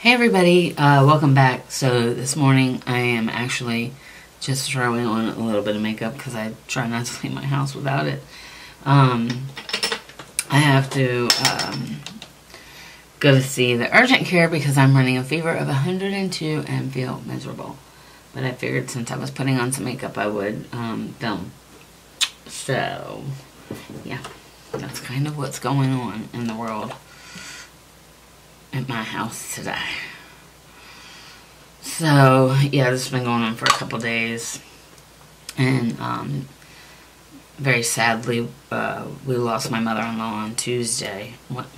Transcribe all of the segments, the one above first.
Hey everybody, welcome back. So this morning I am actually just throwing on a little bit of makeup because I try not to leave my house without it. I have to go to see the urgent care because I'm running a fever of 102 and feel miserable. But I figured since I was putting on some makeup I would film. So, yeah, that's kind of what's going on in the world at my house today. So, yeah, this has been going on for a couple days. And, very sadly, we lost my mother-in-law on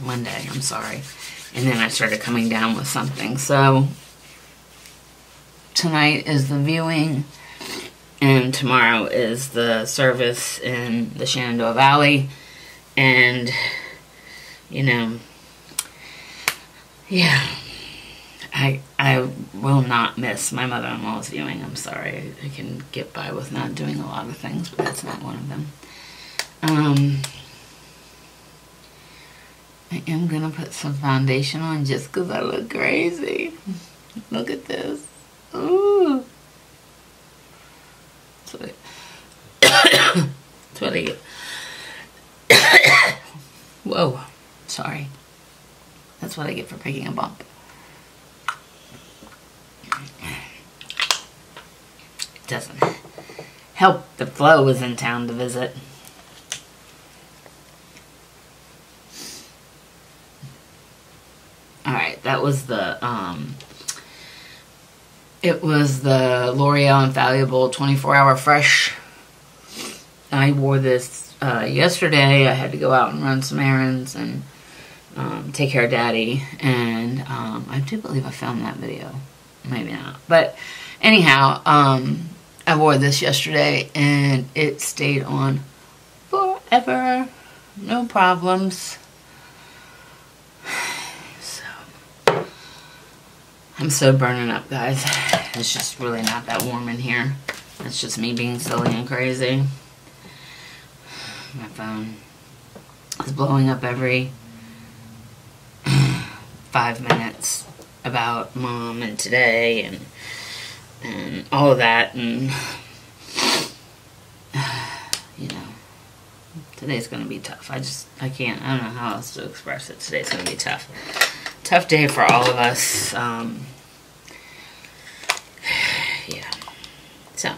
Monday, I'm sorry. And then I started coming down with something. So, tonight is the viewing, and tomorrow is the service in the Shenandoah Valley. And, you know, yeah, I will not miss my mother-in-law's viewing. I'm sorry. I can get by with not doing a lot of things, but that's not one of them. I am going to put some foundation on just because I look crazy. Look at this. Ooh. That's what I get. Whoa. Sorry. That's what I get for picking a bump. It doesn't help the Flo was in town to visit. Alright, that was the, it was the L'Oreal Infallible 24-Hour Fresh. I wore this yesterday. I had to go out and run some errands and take care of Daddy, and I do believe I filmed that video. Maybe not. But anyhow, I wore this yesterday, and it stayed on forever. No problems. So, I'm so burning up, guys. It's just really not that warm in here. It's just me being silly and crazy. My phone is blowing up every 5 minutes about Mom and today and all of that, and you know, today's gonna be tough. I don't know how else to express it. Today's gonna be tough. Tough day for all of us. Yeah. So,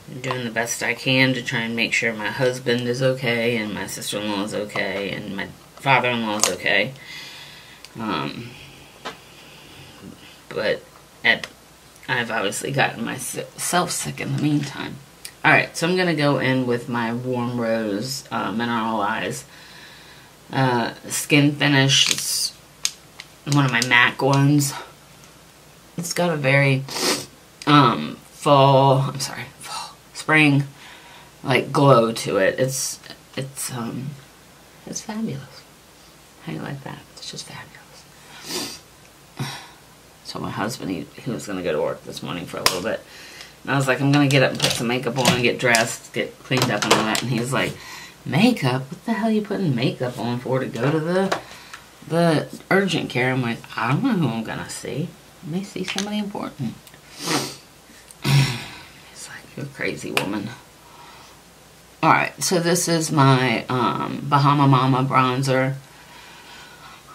I'm doing the best I can to try and make sure my husband is okay, and my sister-in-law is okay, and my father-in-law is okay. But I've obviously gotten myself sick in the meantime. Alright, so I'm going to go in with my Warm Rose Mineralize Skin Finish. It's one of my MAC ones. It's got a very spring like glow to it. It's fabulous. How do you like that? It's just fabulous. So my husband, he was going to go to work this morning for a little bit. And I was like, I'm going to get up and put some makeup on and get dressed, get cleaned up and all that. And he's like, makeup? What the hell are you putting makeup on for to go to the urgent care? I'm like, I don't know who I'm going to see. I may see somebody important. He's like, you're a crazy woman. Alright, so this is my Bahama Mama bronzer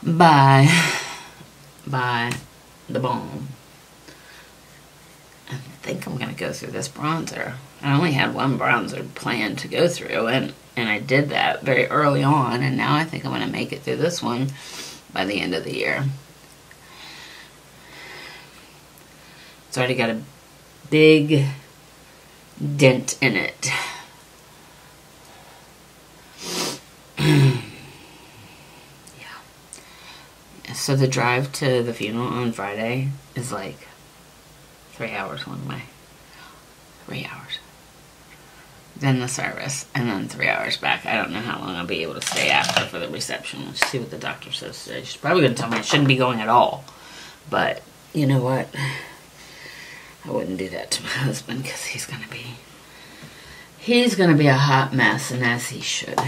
by The Balm. I think I'm going to go through this bronzer. I only had one bronzer planned to go through, and I did that very early on, and now I think I'm going to make it through this one by the end of the year. It's already got a big dent in it. So the drive to the funeral on Friday is like 3 hours one way. 3 hours. Then the service, and then 3 hours back. I don't know how long I'll be able to stay after for the reception. Let's see what the doctor says today. She's probably going to tell me I shouldn't be going at all. But, you know what? I wouldn't do that to my husband because he's going to be a hot mess, and as he should.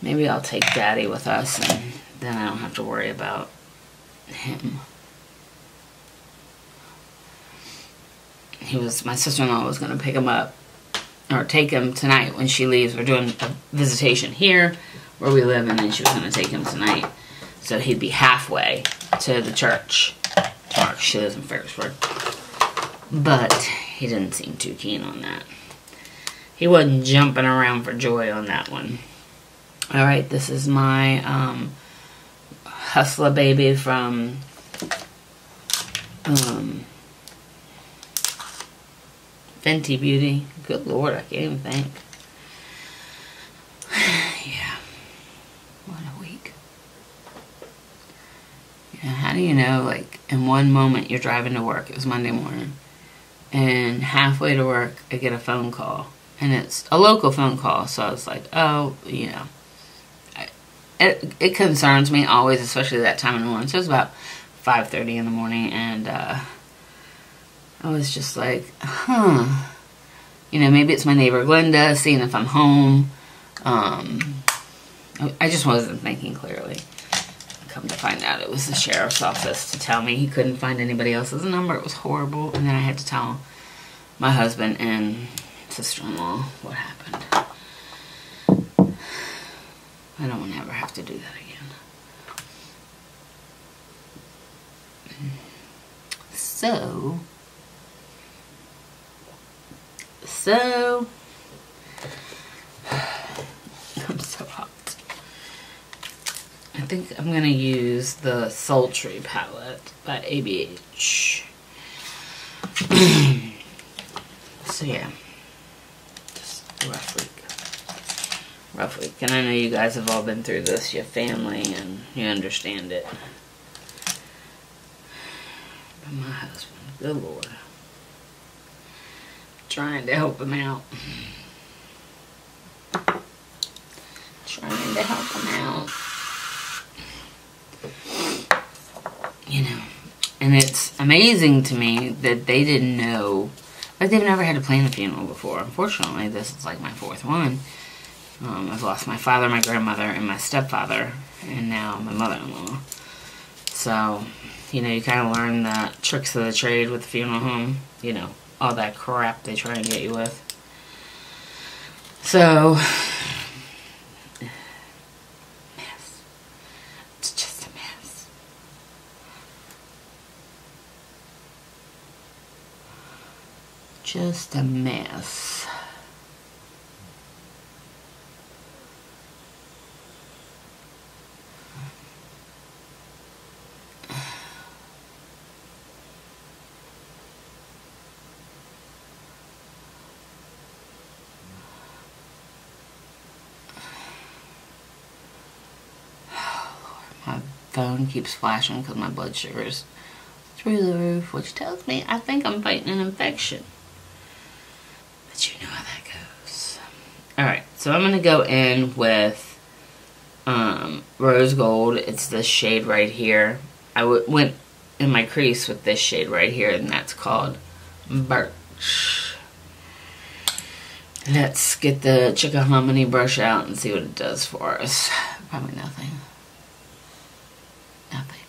Maybe I'll take Daddy with us, and then I don't have to worry about him. My sister-in-law was going to pick him up, or take him tonight when she leaves. We're doing a visitation here where we live, and then she was going to take him tonight. So he'd be halfway to the church. Or she lives in Ferrisburg. But he didn't seem too keen on that. He wasn't jumping around for joy on that one. Alright, this is my Hustler baby from Fenty Beauty. Good Lord, I can't even think. Yeah. What a week. You know, how do you know, like, in one moment you're driving to work, it was Monday morning, and halfway to work I get a phone call, and it's a local phone call, so I was like, oh, you know, it concerns me always, especially that time in the morning. So it was about 5:30 in the morning, and I was just like, you know, maybe it's my neighbor Glenda seeing if I'm home. I just wasn't thinking clearly. Come to find out, it was the sheriff's office to tell me he couldn't find anybody else's number. It was horrible. And then I had to tell my husband and sister-in-law what happened. I don't want to ever have to do that again. So I'm so hot. I think I'm going to use the Sultry palette by ABH. So yeah, just a rough week. Rough week. And I know you guys have all been through this, your family, and you understand it. But my husband, good Lord. Trying to help him out. Trying to help him out. You know, and it's amazing to me that they didn't know, like they've never had to plan a funeral before. Unfortunately, this is like my fourth one. I've lost my father, my grandmother, and my stepfather, and now my mother-in-law. So, you know, you kind of learn the tricks of the trade with the funeral home. You know, all that crap they try and get you with. So, mess. It's just a mess. Just a mess. My phone keeps flashing because my blood sugar is through the roof, which tells me I think I'm fighting an infection. But you know how that goes. Alright, so I'm going to go in with Rose Gold. It's this shade right here. I went in my crease with this shade right here, and that's called Birch. Let's get the Chickahominy brush out and see what it does for us. Probably nothing. Nothing.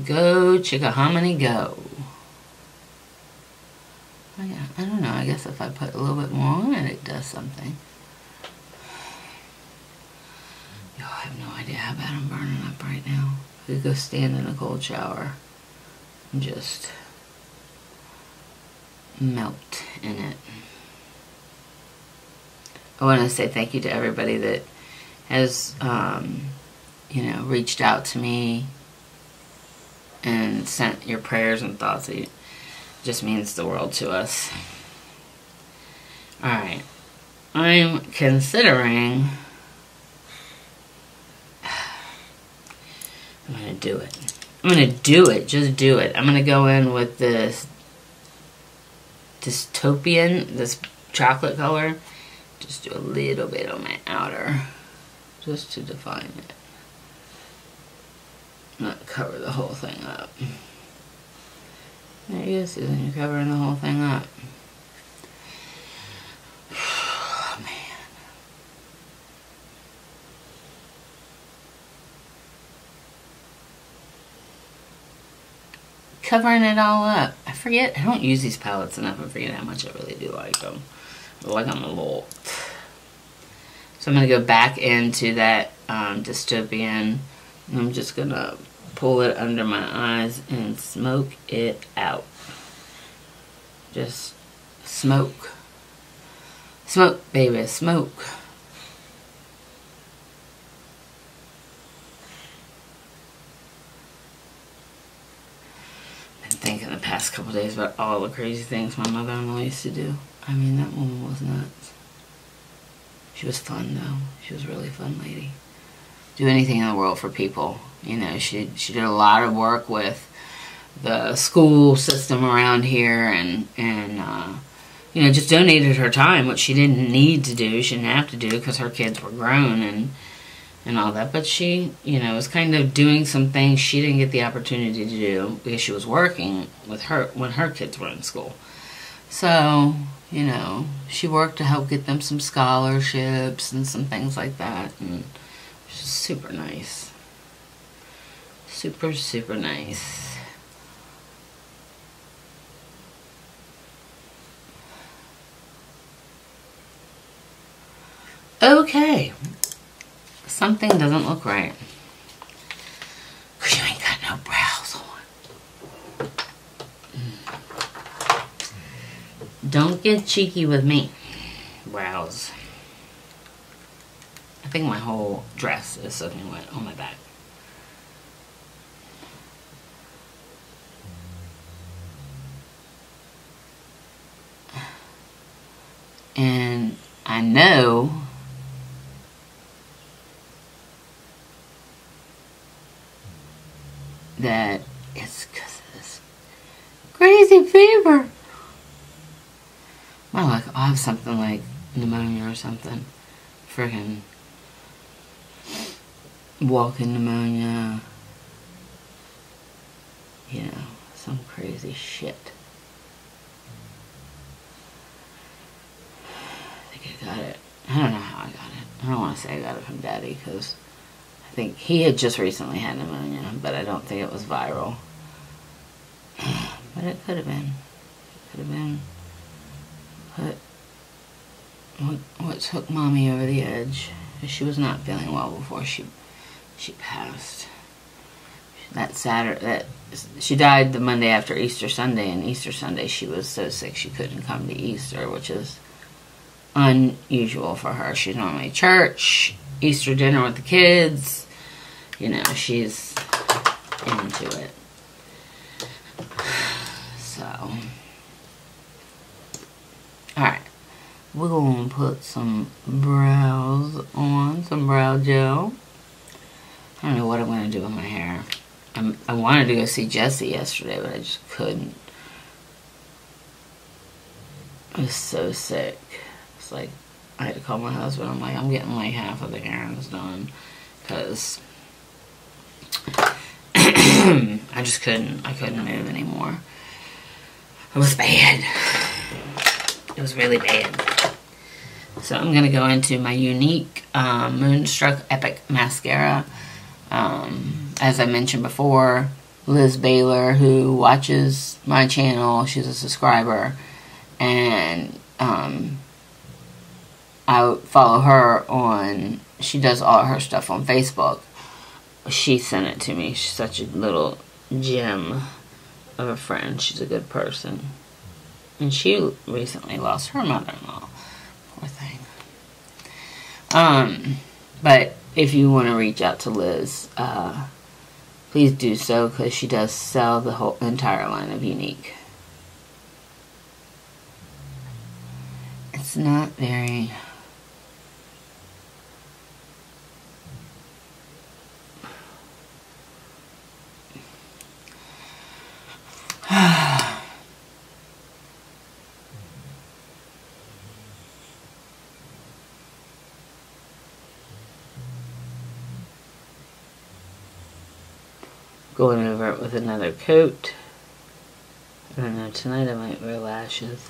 Go, Chickahominy, go. Oh yeah, I don't know. I guess if I put a little bit more on it, it does something. Yo, I have no idea how bad I'm burning up right now. I could go stand in a cold shower and just melt in it. I want to say thank you to everybody that has, you know, reached out to me and sent your prayers and thoughts. It just means the world to us. Alright. I'm considering... I'm going to do it. I'm going to do it. Just do it. I'm going to go in with this Dystopian, this chocolate color. Just do a little bit on my outer. Just to define it. Not cover the whole thing up. There you go, Susan. You're covering the whole thing up. Oh, man. covering it all up. I forget. I don't use these palettes enough. I forget how much I really do like them. I like them a lot. So I'm going to go back into that dystopian. And I'm just going to pull it under my eyes and smoke it out. Just smoke. Smoke, baby, smoke. Been thinking the past couple days about all the crazy things my mother-in-law used to do. I mean, that woman was nuts. She was fun, though. She was a really fun lady. Do anything in the world for people. You know, she did a lot of work with the school system around here, and you know, just donated her time, which she didn't need to do. She didn't have to do because her kids were grown and all that. But she, you know, was kind of doing some things she didn't get the opportunity to do because she was working with her when her kids were in school. So, you know, she worked to help get them some scholarships and some things like that. And she's super nice. Super, super nice. Okay. Something doesn't look right. Because you ain't got no brows on. Don't get cheeky with me. Brows. I think my whole dress is soaking wet on my back. And I know that it's because of this crazy fever. Well, like, I'll have something like pneumonia or something. Friggin' walking pneumonia. You know, some crazy shit. I think I got it. I don't know how I got it. I don't want to say I got it from Daddy because I think he had just recently had pneumonia, but I don't think it was viral. But it could have been. It could have been. But what took Mommy over the edge? She was not feeling well before she passed. That Saturday, she died the Monday after Easter Sunday, and Easter Sunday she was so sick she couldn't come to Easter, which is unusual for her. She's normally at church, Easter dinner with the kids. You know, she's into it. So, alright. We're going to put some brows on, some brow gel. I don't know what I'm going to do with my hair. I wanted to go see Jessie yesterday, but I just couldn't. I was so sick. It's like, I had to call my husband. I'm like, I'm getting like half of the errands done. Because I just couldn't. I couldn't move anymore. It was bad. It was really bad. So I'm going to go into my Younique Moonstruck Epic Mascara. As I mentioned before, Liz Baylor, who watches my channel, she's a subscriber, and I follow her on, she does all her stuff on Facebook. She sent it to me. She's such a little gem of a friend. She's a good person. And she recently lost her mother-in-law. Poor thing. But if you want to reach out to Liz, please do so, because she does sell the whole entire line of Younique. It's not very... Going over it with another coat. I don't know, tonight I might wear lashes.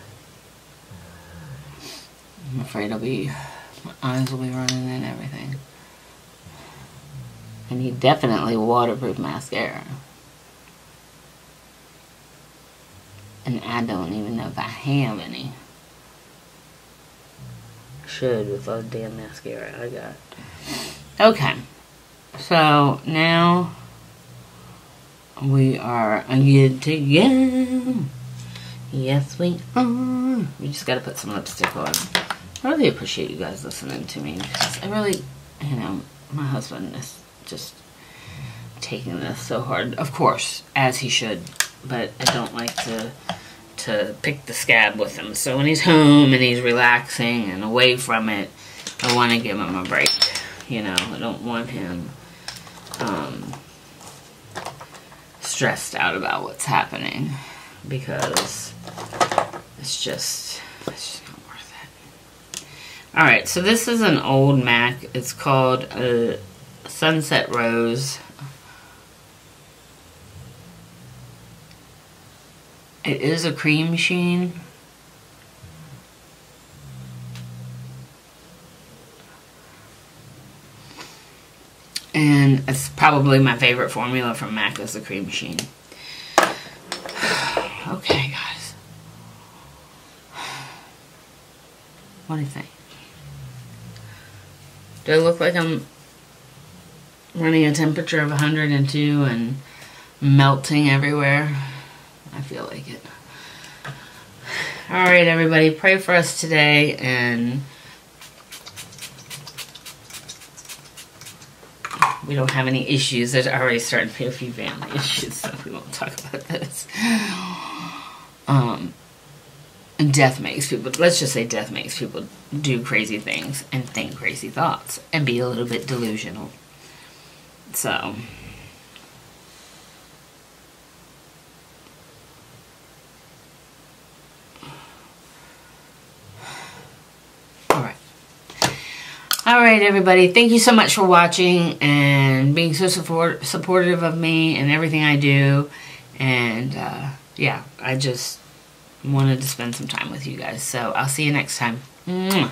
I'm afraid my eyes will be running and everything. I need definitely waterproof mascara. And I don't even know if I have any. Should with all the damn mascara I got. Okay. So now we are good to go. Yes, we are. We just gotta put some lipstick on. I really appreciate you guys listening to me because I really, you know, my husband is just taking this so hard. Of course, as he should, but I don't like to pick the scab with him. So when he's home and he's relaxing and away from it, I want to give him a break. You know, I don't want him stressed out about what's happening because it's just not worth it. Alright, so this is an old MAC. It's called Sunset Rose. It is a cream sheen. And it's probably my favorite formula from MAC is the cream sheen. Okay, guys. What do you think? Do I look like I'm running a temperature of 102 and melting everywhere? I feel like it. Alright, everybody. Pray for us today, and we don't have any issues. There's already starting to be a few family issues, so we won't talk about this. And death makes people, let's just say death makes people do crazy things and think crazy thoughts and be a little bit delusional. So, Alright, everybody. Thank you so much for watching and being so supportive of me and everything I do. And, yeah, I just wanted to spend some time with you guys. So, I'll see you next time. Mwah.